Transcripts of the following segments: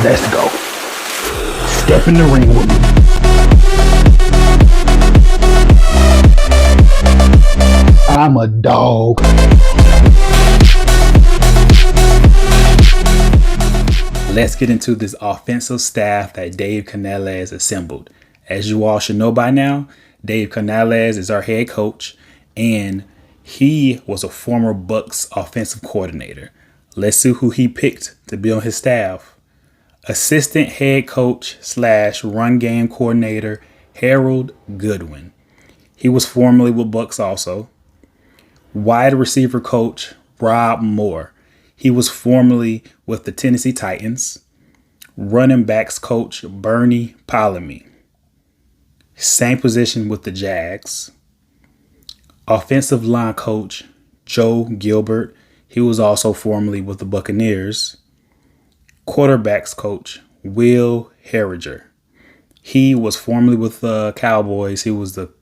Let's go. Step in the ring with me. I'm a dog. Let's get into this offensive staff that Dave Canales assembled. As you all should know by now, Dave Canales is our head coach, and he was a former Bucs offensive coordinator. Let's see who he picked to be on his staff. Assistant head coach / run game coordinator, Harold Goodwin. He was formerly with Bucs also. Wide receiver coach, Rob Moore. He was formerly with the Tennessee Titans. Running backs coach, Bernie Palamy. Same position with the Jags. Offensive line coach, Joe Gilbert. He was also formerly with the Buccaneers. Quarterbacks coach, Will Harriger. He was formerly with the Cowboys. He was the,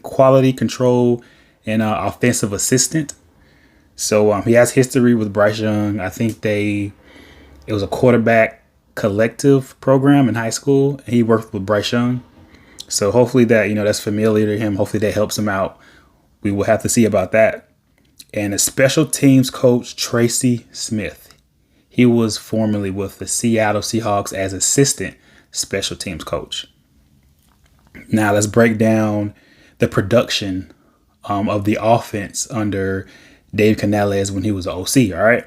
quality control and offensive assistant. So he has history with Bryce Young. I think it was a quarterback collective program in high school, and he worked with Bryce Young. So hopefully that's familiar to him. Hopefully that helps him out. We will have to see about that. And a special teams coach, Tracy Smith. He was formerly with the Seattle Seahawks as assistant special teams coach. Now let's break down the production of the offense under Dave Canales when he was OC. All right.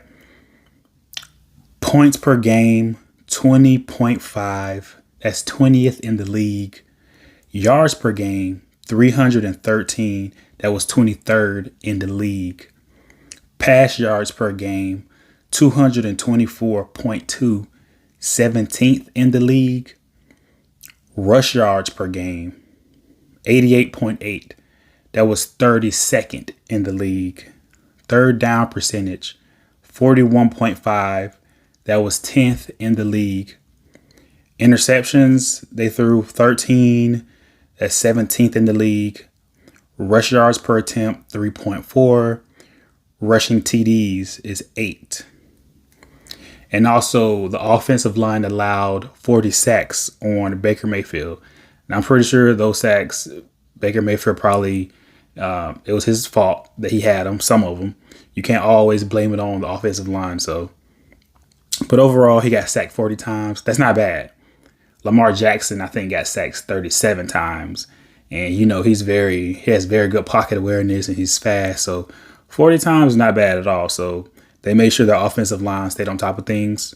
Points per game, 20.5. That's 20th in the league. Yards per game, 313. That was 23rd in the league. Pass yards per game, 224.2, 17th in the league. Rush yards per game, 88.8. That was 32nd in the league. Third down percentage, 41.5. That was 10th in the league. Interceptions, they threw 13. That's 17th in the league. Rush yards per attempt, 3.4. Rushing TDs is 8. And also, the offensive line allowed 40 sacks on Baker Mayfield. And I'm pretty sure those sacks, Baker Mayfield probably, it was his fault that he had them, some of them. You can't always blame it on the offensive line. But overall, he got sacked 40 times. That's not bad. Lamar Jackson, I think, got sacked 37 times. And, he has very good pocket awareness and he's fast. So 40 times is not bad at all. So they made sure their offensive line stayed on top of things.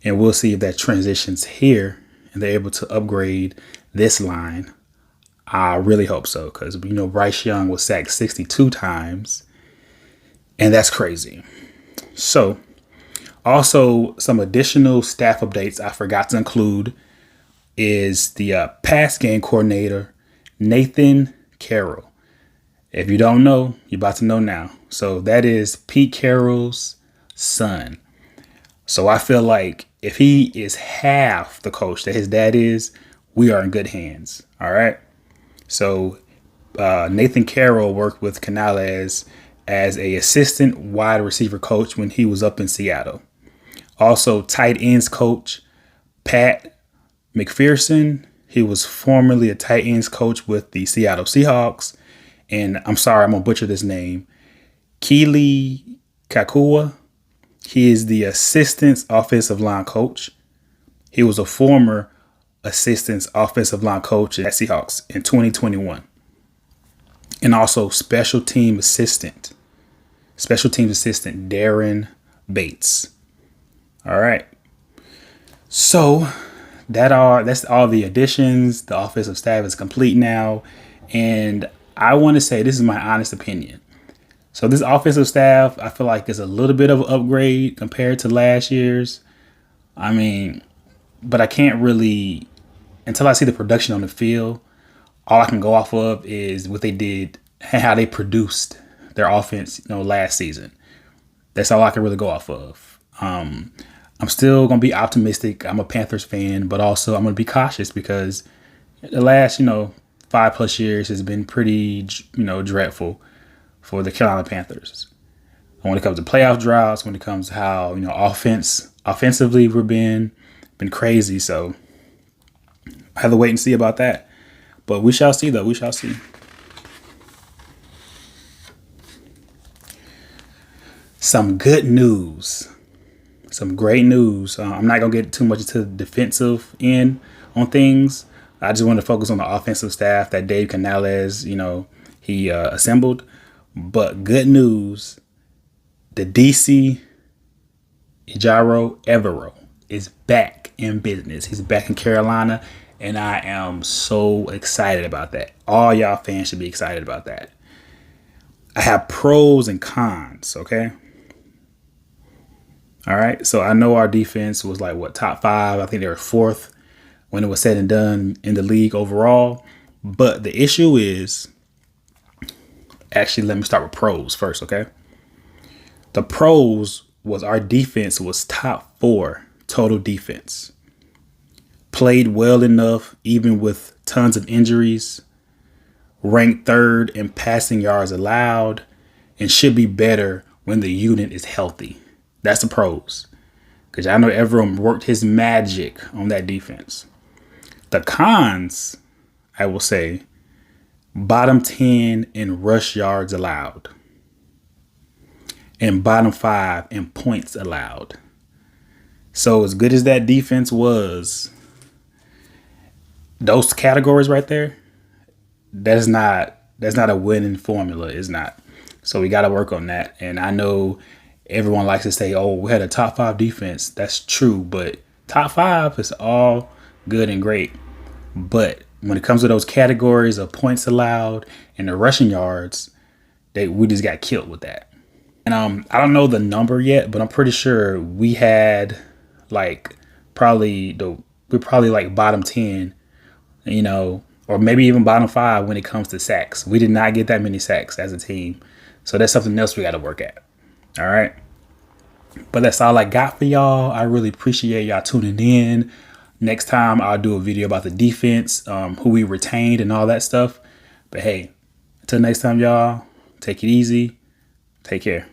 And we'll see if that transitions here and they're able to upgrade this line. I really hope so, because, Bryce Young was sacked 62 times. And that's crazy. So also some additional staff updates I forgot to include is the pass game coordinator, Nathan Carroll. If you don't know, you're about to know now. So that is Pete Carroll's son. So I feel like if he is half the coach that his dad is, we are in good hands. All right. So Nathan Carroll worked with Canales as a assistant wide receiver coach when he was up in Seattle. Also, tight ends coach, Pat McPherson. He was formerly a tight ends coach with the Seattle Seahawks. And I'm sorry, I'm going to butcher this name. Keely Kakua. He is the assistant offensive line coach. He was a former assistant offensive line coach at Seahawks in 2021. And also special teams assistant Darren Bates. All right. So that's all the additions. The offensive staff is complete now. And I want to say this is my honest opinion. So this offensive staff, I feel like is a little bit of an upgrade compared to last year's. But I can't really, until I see the production on the field, all I can go off of is what they did and how they produced their offense, last season. That's all I can really go off of. I'm still going to be optimistic. I'm a Panthers fan, but also I'm going to be cautious because the last, 5+ years has been pretty, dreadful for the Carolina Panthers. And when it comes to playoff droughts, when it comes to how, offensively we're being been crazy. So I have to wait and see about that. But we shall see, though. We shall see. Some good news. Some great news. I'm not going to get too much into the defensive end on things. I just want to focus on the offensive staff that Dave Canales, he assembled. But good news, the DC Ejiro Evero is back in business. He's back in Carolina, and I am so excited about that. All y'all fans should be excited about that. I have pros and cons, okay? All right, so I know our defense was like, top 5? I think they were 4th when it was said and done in the league overall. But the issue is, actually, let me start with pros first, okay? The pros was our defense was top 4 total defense. Played well enough, even with tons of injuries. Ranked 3rd in passing yards allowed, and should be better when the unit is healthy. That's the pros. Because I know everyone worked his magic on that defense. The cons, I will say, bottom 10 in rush yards allowed. And bottom 5 in points allowed. So as good as that defense was, those categories right there, that's not a winning formula. It's not. So we got to work on that. And I know everyone likes to say, oh, we had a top 5 defense. That's true. But top 5 is all good and great. But when it comes to those categories of points allowed and the rushing yards, we just got killed with that. And I don't know the number yet, but I'm pretty sure we had probably bottom 10, or maybe even bottom 5 when it comes to sacks. We did not get that many sacks as a team. So that's something else we got to work at. All right. But that's all I got for y'all. I really appreciate y'all tuning in. Next time I'll do a video about the defense, who we retained and all that stuff. But hey, until next time, y'all, take it easy. Take care.